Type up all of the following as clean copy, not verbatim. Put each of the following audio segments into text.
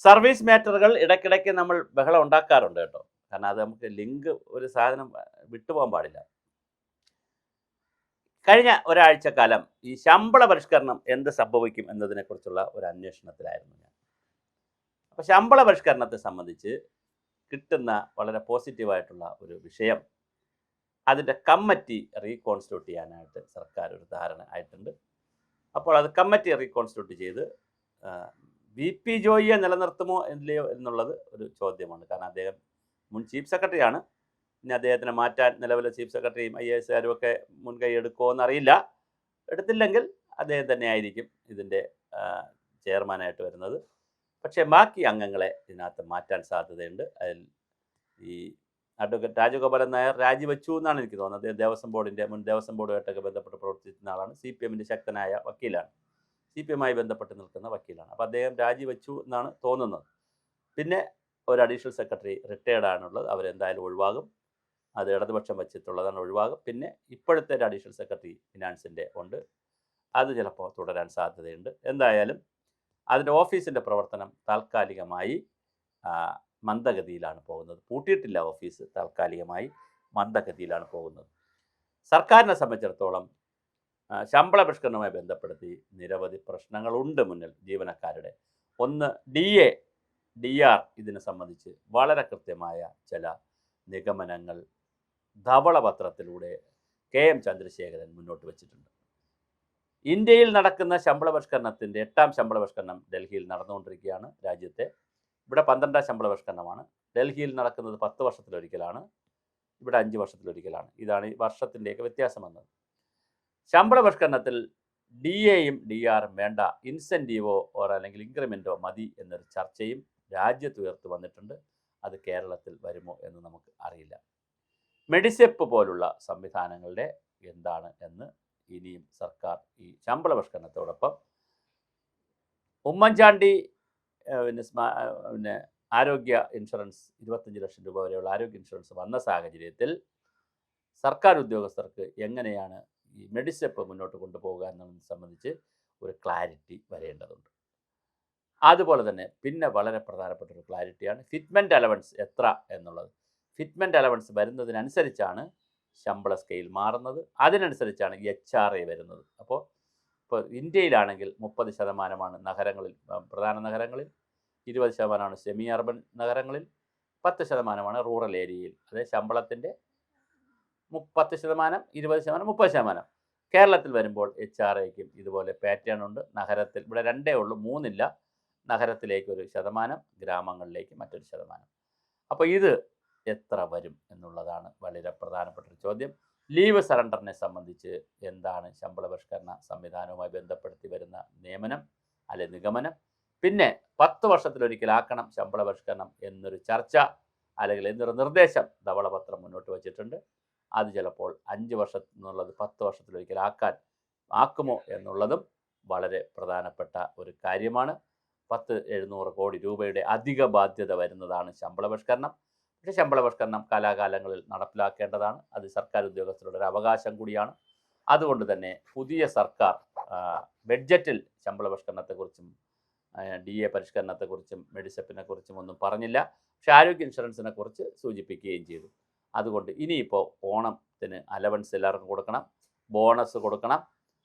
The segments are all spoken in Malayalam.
സർവീസ് മാറ്ററുകൾ ഇടയ്ക്കിടയ്ക്ക് നമ്മൾ ബഹളം ഉണ്ടാക്കാറുണ്ട് കേട്ടോ. കാരണം അത് നമുക്ക് ലിങ്ക് ഒരു സാധനം വിട്ടുപോകാൻ പാടില്ല. കഴിഞ്ഞ ഒരാഴ്ചക്കാലം ഈ ശമ്പള പരിഷ്കരണം എന്ത് സംഭവിക്കും എന്നതിനെക്കുറിച്ചുള്ള ഒരു അന്വേഷണത്തിലായിരുന്നു ഞാൻ. അപ്പോൾ ശമ്പള പരിഷ്കരണത്തെ സംബന്ധിച്ച് കിട്ടുന്ന വളരെ പോസിറ്റീവായിട്ടുള്ള ഒരു വിഷയം, അതിൻ്റെ കമ്മിറ്റി റീകോൺസ്റ്റിറ്റ്യൂട്ട് ചെയ്യാനായിട്ട് സർക്കാർ ഒരു ധാരണ ആയിട്ടുണ്ട്. അപ്പോൾ അത് കമ്മിറ്റി റീകോൺസ്റ്റിറ്റ്യൂട്ട് ചെയ്ത് VP ജോയിയെ നിലനിർത്തുമോ ഇല്ലയോ എന്നുള്ളത് ഒരു ചോദ്യമാണ്. കാരണം അദ്ദേഹം മുൻ ചീഫ് സെക്രട്ടറിയാണ്. ഇനി അദ്ദേഹത്തിനെ മാറ്റാൻ നിലവിലെ ചീഫ് സെക്രട്ടറിയും IAS ഒക്കെ മുൻകൈ എടുക്കുമോ എന്നറിയില്ല. എടുത്തില്ലെങ്കിൽ അദ്ദേഹം തന്നെ ആയിരിക്കും ഇതിൻ്റെ ചെയർമാനായിട്ട് വരുന്നത്. പക്ഷേ ബാക്കി അംഗങ്ങളെ ഇതിനകത്ത് മാറ്റാൻ സാധ്യതയുണ്ട്. അതിൽ ഈ അഡ്വക്കേറ്റ് രാജഗോപാലൻ നായർ രാജിവെച്ചു എന്നാണ് എനിക്ക് തോന്നുന്നത്. അദ്ദേഹം ദേവസ്വം ബോർഡിൻ്റെ മുൻ ദേവസ്വം ബോർഡുമായിട്ടൊക്കെ ബന്ധപ്പെട്ട് പ്രവർത്തിക്കുന്ന ആളാണ്. CPMൻ്റെ ശക്തനായ വക്കീലാണ്. CPMമായി ബന്ധപ്പെട്ട് നിൽക്കുന്ന വക്കീലാണ്. അപ്പോൾ അദ്ദേഹം രാജിവെച്ചു എന്നാണ് തോന്നുന്നത്. പിന്നെ ഒരു അഡീഷണൽ സെക്രട്ടറി റിട്ടയർഡാണുള്ളത്, അവരെന്തായാലും ഒഴിവാകും. അത് ഇടതുപക്ഷം വച്ചിട്ടുള്ളതാണ്, ഒഴിവാകും. പിന്നെ ഇപ്പോഴത്തെ ഒരു അഡീഷണൽ സെക്രട്ടറി ഫിനാൻസിൻ്റെ ഉണ്ട്, അത് ചിലപ്പോൾ തുടരാൻ സാധ്യതയുണ്ട്. എന്തായാലും അതിൻ്റെ ഓഫീസിൻ്റെ പ്രവർത്തനം താൽക്കാലികമായി മന്ദഗതിയിലാണ് പോകുന്നത്. പൂട്ടിയിട്ടില്ല ഓഫീസ്, താൽക്കാലികമായി മന്ദഗതിയിലാണ് പോകുന്നത്. സർക്കാരിനെ സംബന്ധിച്ചിടത്തോളം ശമ്പള പരിഷ്കരണവുമായി ബന്ധപ്പെടുത്തി നിരവധി പ്രശ്നങ്ങളുണ്ട് മുന്നിൽ ജീവനക്കാരുടെ. ഒന്ന്, DR ഇതിനെ സംബന്ധിച്ച് വളരെ കൃത്യമായ ചില നിഗമനങ്ങൾ ധവളപത്രത്തിലൂടെ KM ചന്ദ്രശേഖരൻ മുന്നോട്ട് വച്ചിട്ടുണ്ട്. ഇന്ത്യയിൽ നടക്കുന്ന ശമ്പള പരിഷ്കരണത്തിൻ്റെ 8ാം ശമ്പള പരിഷ്കരണം ഡൽഹിയിൽ നടന്നുകൊണ്ടിരിക്കുകയാണ്. രാജ്യത്തെ ഇവിടെ 12ാം ശമ്പള പരിഷ്കരണമാണ്. ഡൽഹിയിൽ നടക്കുന്നത് 10 വർഷത്തിലൊരിക്കലാണ്, ഇവിടെ 5 വർഷത്തിലൊരിക്കലാണ്. ഇതാണ് ഈ വർഷത്തിൻ്റെയൊക്കെ വ്യത്യാസം വന്നത്. ശമ്പള പരിഷ്കരണത്തിൽ DAയും DRും വേണ്ട, ഇൻസെൻറ്റീവോ അല്ലെങ്കിൽ ഇൻക്രിമെൻറ്റോ മതി എന്നൊരു ചർച്ചയും രാജ്യത്ത് ഉയർത്തി വന്നിട്ടുണ്ട്. അത് കേരളത്തിൽ വരുമോ എന്ന് നമുക്ക് അറിയില്ല. മെഡിസെപ്പ് പോലുള്ള സംവിധാനങ്ങളുടെ എന്താണ് എന്ന് ഇനിയും സർക്കാർ ഈ ശമ്പള പരിഷ്കരണത്തോടൊപ്പം ഉമ്മൻചാണ്ടി പിന്നെ ആരോഗ്യ ഇൻഷുറൻസ് 25 ലക്ഷം രൂപ വരെയുള്ള ആരോഗ്യ ഇൻഷുറൻസ് വന്ന സാഹചര്യത്തിൽ സർക്കാർ ഉദ്യോഗസ്ഥർക്ക് എങ്ങനെയാണ് ഈ മെഡിസെപ്പ് മുന്നോട്ട് കൊണ്ടുപോകുക എന്നതിനെ സംബന്ധിച്ച് ഒരു ക്ലാരിറ്റി വരേണ്ടതുണ്ട്. അതുപോലെ തന്നെ പിന്നെ വളരെ പ്രധാനപ്പെട്ട ഒരു ക്ലാരിറ്റിയാണ് ഫിറ്റ്മെൻറ്റ് അലവൻസ് എത്ര എന്നുള്ളത്. ഫിറ്റ്മെൻറ്റ് അലവൻസ് വരുന്നതിനനുസരിച്ചാണ് ശമ്പള സ്കെയിൽ മാറുന്നത്, അതിനനുസരിച്ചാണ് HRA വരുന്നത്. അപ്പോൾ ഇന്ത്യയിലാണെങ്കിൽ 30% നഗരങ്ങളിൽ, പ്രധാന നഗരങ്ങളിൽ, 20% സെമി അർബൻ നഗരങ്ങളിൽ, 10% റൂറൽ ഏരിയയിൽ. അതായത് ശമ്പളത്തിൻ്റെ 10%, 20%, 30%. കേരളത്തിൽ വരുമ്പോൾ HRAയ്ക്കും ഇതുപോലെ പാറ്റേൺ ഉണ്ട്. നഗരത്തിൽ ഇവിടെ 2 ഉള്ളൂ, 3 ഇല്ല. നഗരത്തിലേക്ക് 1%, ഗ്രാമങ്ങളിലേക്ക് മറ്റൊരു 1%. അപ്പോൾ ഇത് എത്ര വരും എന്നുള്ളതാണ് വളരെ പ്രധാനപ്പെട്ട ഒരു ചോദ്യം. ലീവ് സറണ്ടറിനെ സംബന്ധിച്ച് എന്താണ് ശമ്പള പരിഷ്കരണ സംവിധാനവുമായി ബന്ധപ്പെടുത്തി വരുന്ന നിയമനം നിഗമനം? പിന്നെ 10 വർഷത്തിലൊരിക്കലാക്കണം ശമ്പള പരിഷ്കരണം എന്നൊരു ചർച്ച അല്ലെങ്കിൽ എന്നൊരു നിർദ്ദേശം ധവളപത്രം മുന്നോട്ട് വച്ചിട്ടുണ്ട്. അത് ചിലപ്പോൾ 5 വർഷത്തിൽ നിന്നുള്ളത് 10 വർഷത്തിലൊരിക്കലാക്കുമോ എന്നുള്ളതും വളരെ പ്രധാനപ്പെട്ട ഒരു കാര്യമാണ്. 700 കോടി രൂപയുടെ അധിക ബാധ്യത വരുന്നതാണ് ശമ്പള പരിഷ്കരണം. പക്ഷേ ശമ്പള പരിഷ്കരണം കാലാകാലങ്ങളിൽ നടപ്പിലാക്കേണ്ടതാണ്. അത് സർക്കാർ ഉദ്യോഗസ്ഥരുടെ ഒരു അവകാശം കൂടിയാണ്. അതുകൊണ്ട് തന്നെ പുതിയ സർക്കാർ ബഡ്ജറ്റിൽ ശമ്പള പരിഷ്കരണത്തെക്കുറിച്ചും DA പരിഷ്കരണത്തെക്കുറിച്ചും മെഡിസെപ്പിനെ കുറിച്ചും ഒന്നും പറഞ്ഞില്ല. പക്ഷേ ആരോഗ്യ ഇൻഷുറൻസിനെ കുറിച്ച് സൂചിപ്പിക്കുകയും ചെയ്തു. അതുകൊണ്ട് ഇനിയിപ്പോൾ ഓണത്തിന് അലവൻസ് എല്ലാവർക്കും കൊടുക്കണം, ബോണസ് കൊടുക്കണം,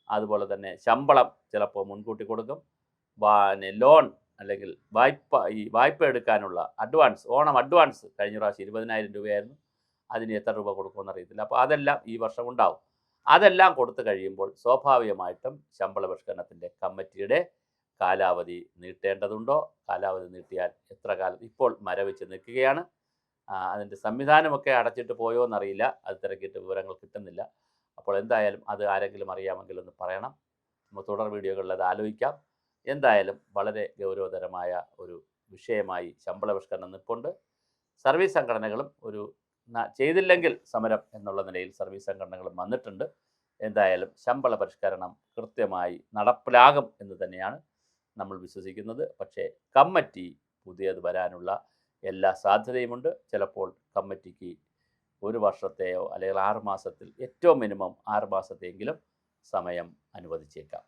അതുപോലെ തന്നെ ശമ്പളം ചിലപ്പോൾ മുൻകൂട്ടി കൊടുക്കും, ലോൺ അല്ലെങ്കിൽ വായ്പ എടുക്കാനുള്ള അഡ്വാൻസ്, ഓണം അഡ്വാൻസ് കഴിഞ്ഞ പ്രാവശ്യം 20,000 രൂപയായിരുന്നു. അതിന് എത്ര രൂപ കൊടുക്കുമെന്ന് അറിയത്തില്ല. അപ്പോൾ അതെല്ലാം ഈ വർഷം ഉണ്ടാവും. അതെല്ലാം കൊടുത്തു കഴിയുമ്പോൾ സ്വാഭാവികമായിട്ടും ശമ്പള പരിഷ്കരണത്തിൻ്റെ കമ്മിറ്റിയുടെ കാലാവധി നീട്ടേണ്ടതുണ്ടോ? കാലാവധി നീട്ടിയാൽ എത്ര കാലം? ഇപ്പോൾ മരവിച്ച് നിൽക്കുകയാണ്. അതിൻ്റെ സംവിധാനമൊക്കെ അടച്ചിട്ട് പോയോ എന്നറിയില്ല, അത് തിരക്കിയിട്ട് വിവരങ്ങൾ കിട്ടുന്നില്ല. അപ്പോൾ എന്തായാലും അത് ആരെങ്കിലും അറിയാമെങ്കിൽ ഒന്ന് പറയണം. നമ്മൾ തുടർ വീഡിയോകളിൽ അത് ആലോചിക്കാം. എന്തായാലും വളരെ ഗൗരവതരമായ ഒരു വിഷയമായി ശമ്പള പരിഷ്കരണം നിൽപ്പുണ്ട്. സർവീസ് സംഘടനകളും ചെയ്തില്ലെങ്കിൽ സമരം എന്നുള്ള നിലയിൽ സർവീസ് സംഘടനകളും വന്നിട്ടുണ്ട്. എന്തായാലും ശമ്പള പരിഷ്കരണം കൃത്യമായി നടപ്പിലാകും എന്ന് തന്നെയാണ് നമ്മൾ വിശ്വസിക്കുന്നത്. പക്ഷേ കമ്മിറ്റി പുതിയത് വരാനുള്ള എല്ലാ സാധ്യതയുമുണ്ട്. ചിലപ്പോൾ കമ്മിറ്റിക്ക് 1 വർഷത്തെയോ അല്ലെങ്കിൽ 6 മാസത്തിൽ, ഏറ്റവും മിനിമം 6 മാസത്തെയെങ്കിലും സമയം അനുവദിച്ചേക്കാം.